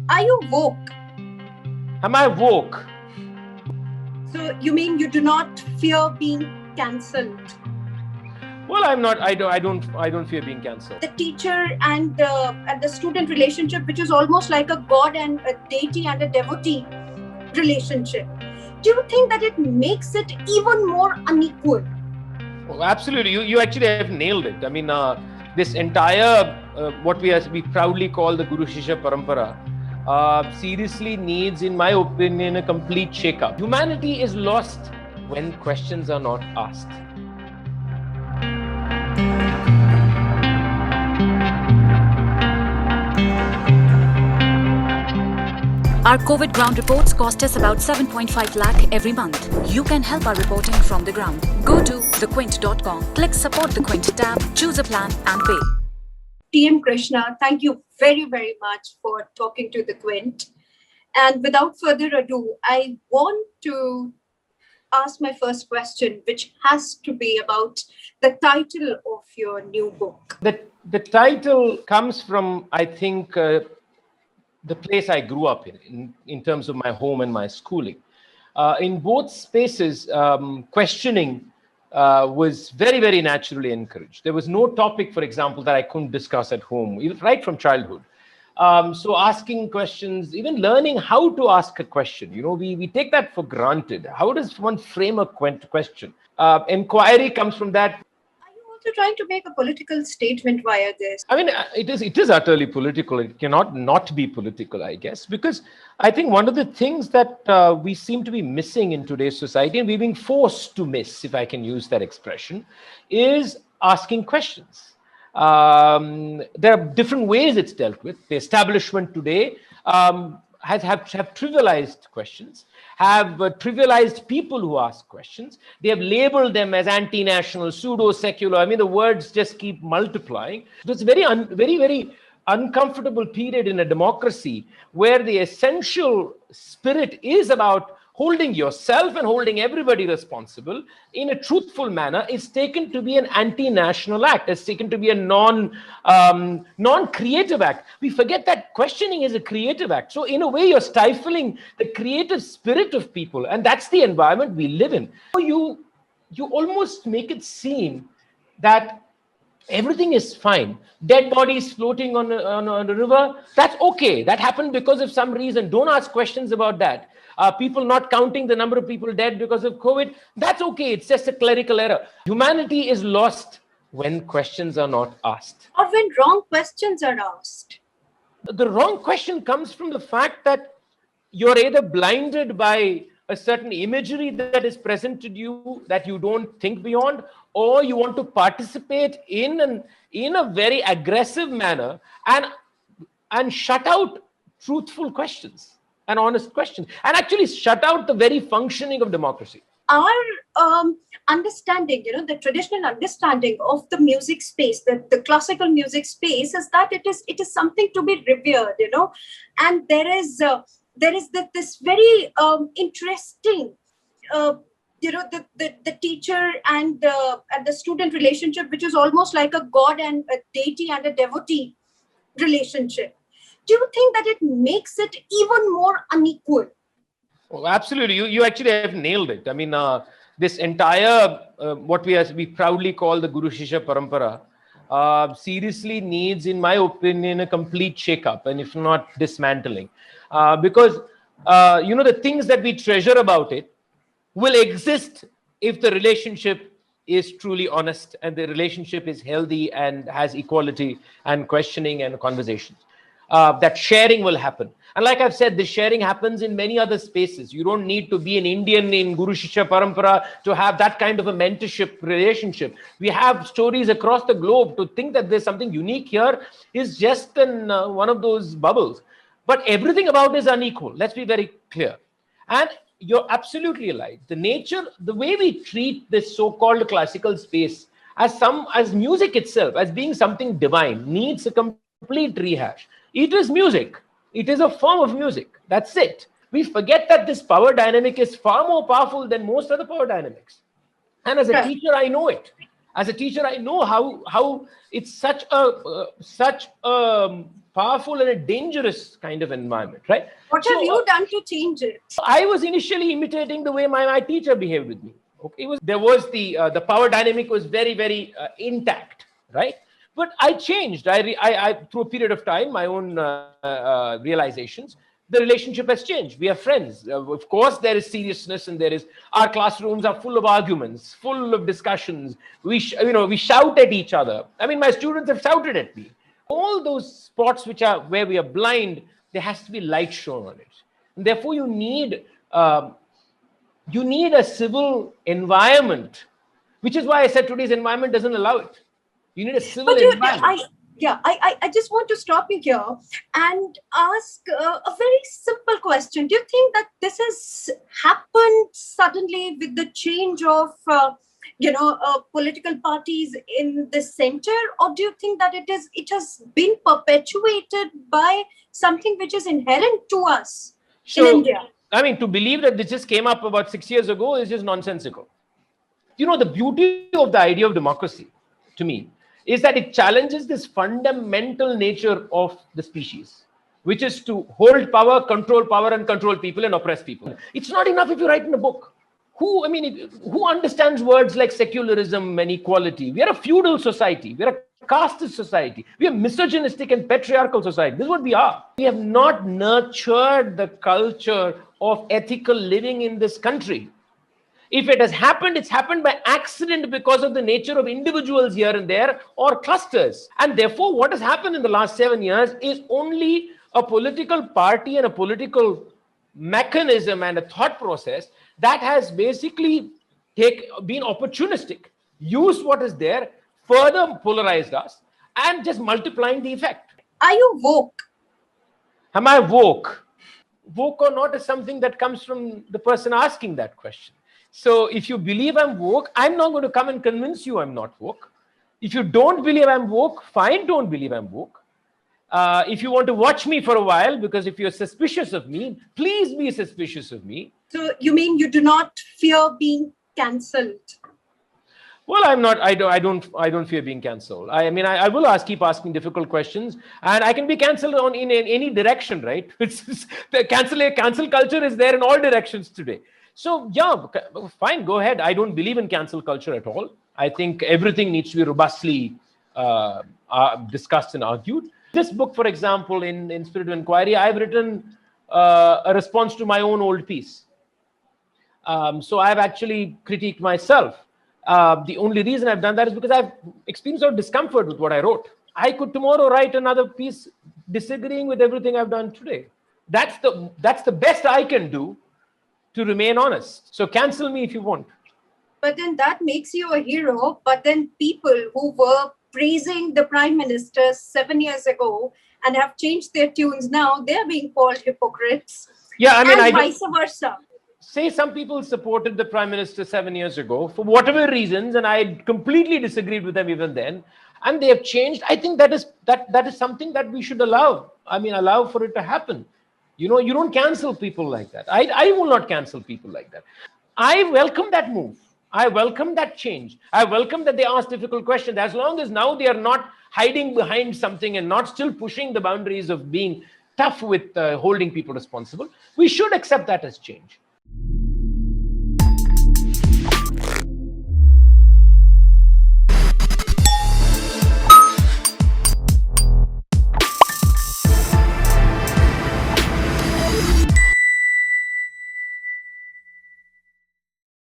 Are you woke? Am I woke? So you mean you do not fear being cancelled? Well, I'm not. I don't fear being cancelled. The teacher and the student relationship, which is almost like a god and a deity and a devotee relationship. Do you think that it makes it even more unequal? Oh, absolutely. You actually have nailed it. I mean, this entire what we proudly call the Guru-Shishya Parampara seriously needs, in my opinion, a complete shakeup. Humanity is lost when questions are not asked. Our COVID ground reports cost us about 7.5 lakh every month. You can help our reporting from the ground. Go to thequint.com, click support the Quint tab, choose a plan and pay. TM Krishna, thank you very, very much for talking to the Quint. And without further ado, I want to ask my first question, which has to be about the title of your new book. The title comes from, I think, the place I grew up in terms of my home and my schooling. In both spaces, questioning was very, very naturally encouraged. There was no topic, for example, that I couldn't discuss at home, even right from childhood. So asking questions, even learning how to ask a question, we take that for granted. How does one frame a question? Inquiry comes from that. Are you also trying to make a political statement via this? I mean, it is utterly political. It cannot not be political, I guess, because I think one of the things that we seem to be missing in today's society, and we're being forced to miss, if I can use that expression, is asking questions. There are different ways it's dealt with. The establishment today have trivialized questions, have trivialized people who ask questions. They have labeled them as anti-national, pseudo-secular. I mean, the words just keep multiplying. So it's a very uncomfortable period in a democracy where the essential spirit is about holding yourself and holding everybody responsible in a truthful manner is taken to be an anti-national act. It's taken to be a non-creative act. We forget that questioning is a creative act. So in a way, you're stifling the creative spirit of people. And that's the environment we live in. You almost make it seem that everything is fine. Dead bodies floating on a river, that's okay. That happened because of some reason. Don't ask questions about that. People not counting the number of people dead because of COVID, that's okay. It's just a clerical error. Humanity is lost when questions are not asked. Or when wrong questions are asked. The wrong question comes from the fact that you're either blinded by a certain imagery that is presented to you that you don't think beyond, or you want to participate in a very aggressive manner and shut out truthful questions and honest questions, and actually shut out the very functioning of democracy. Our understanding, the traditional understanding of the music space, the classical music space, is that it is something to be revered, and there is this very interesting, the teacher and the student relationship, which is almost like a god and a deity and a devotee relationship. Do you think that it makes it even more unequal? Oh, absolutely. You actually have nailed it. I mean, this entire what we proudly call the Guru-Shishya Parampara seriously needs, in my opinion, a complete shakeup, and if not dismantling, because the things that we treasure about it will exist if the relationship is truly honest and the relationship is healthy and has equality and questioning and conversations. That sharing will happen. And like I've said, the sharing happens in many other spaces. You don't need to be an Indian in Guru-Shishya Parampara to have that kind of a mentorship relationship. We have stories across the globe. To think that there's something unique here is just one of those bubbles. But everything about it is unequal. Let's be very clear. And you're absolutely right. The way we treat this so-called classical space as music itself, as being something divine, needs a complete rehash. It is music. It is a form of music. That's it. We forget that this power dynamic is far more powerful than most other power dynamics. And as a teacher, I know it. As a teacher, I know how it's such a powerful and a dangerous kind of environment, right? What have you done to change it? I was initially imitating the way my teacher behaved with me. Okay, there was the power dynamic was very, very intact, right? But I changed. I through a period of time, my own realizations, the relationship has changed. We are friends. Of course, there is seriousness, and our classrooms are full of arguments, full of discussions. We shout at each other. I mean, my students have shouted at me. All those spots where we are blind, there has to be light shown on it. And therefore, you need a civil environment, which is why I said today's environment doesn't allow it. You need a civil environment. I just want to stop you here and ask a very simple question. Do you think that this has happened suddenly with the change of political parties in the center, or do you think that it has been perpetuated by something which is inherent to us in India? I mean, to believe that this just came up about 6 years ago is just nonsensical. The beauty of the idea of democracy, to me, is that it challenges this fundamental nature of the species, which is to hold power, and control people and oppress people. It's not enough if you write in a book. Who understands words like secularism and equality? We are a feudal society. We are a casteist society. We are misogynistic and patriarchal society. This is what we are. We have not nurtured the culture of ethical living in this country. If it has happened, it's happened by accident because of the nature of individuals here and there or clusters. And therefore, what has happened in the last 7 years is only a political party and a political mechanism and a thought process that has basically been opportunistic, used what is there, further polarized us, and just multiplying the effect. Are you woke? Am I woke? Woke or not is something that comes from the person asking that question. So if you believe I'm woke, I'm not going to come and convince you I'm not woke. If you don't believe I'm woke, fine, don't believe I'm woke. If you want to watch me for a while, because if you're suspicious of me, please be suspicious of me. So you mean you do not fear being cancelled? Well, I'm not. I don't fear being cancelled. I mean, I will keep asking difficult questions, and I can be cancelled in any direction, right? The cancel culture is there in all directions today. So yeah, fine, go ahead. I don't believe in cancel culture at all. I think everything needs to be robustly discussed and argued. This book, for example, in Spirit of Inquiry, I've written a response to my own old piece. So I've actually critiqued myself. The only reason I've done that is because I've experienced some discomfort with what I wrote. I could tomorrow write another piece disagreeing with everything I've done today. That's the best I can do to remain honest. So cancel me if you want. But then that makes you a hero. But then people who were praising the Prime Minister 7 years ago and have changed their tunes now, they're being called hypocrites. Yeah, I mean, and vice versa. Say some people supported the Prime Minister 7 years ago for whatever reasons, and I completely disagreed with them even then, and they have changed. I think that is something that we should allow. I mean, allow for it to happen. You don't cancel people like that. I will not cancel people like that. I welcome that move. I welcome that change. I welcome that they ask difficult questions. As long as now they are not hiding behind something and not still pushing the boundaries of being tough with holding people responsible, we should accept that as change.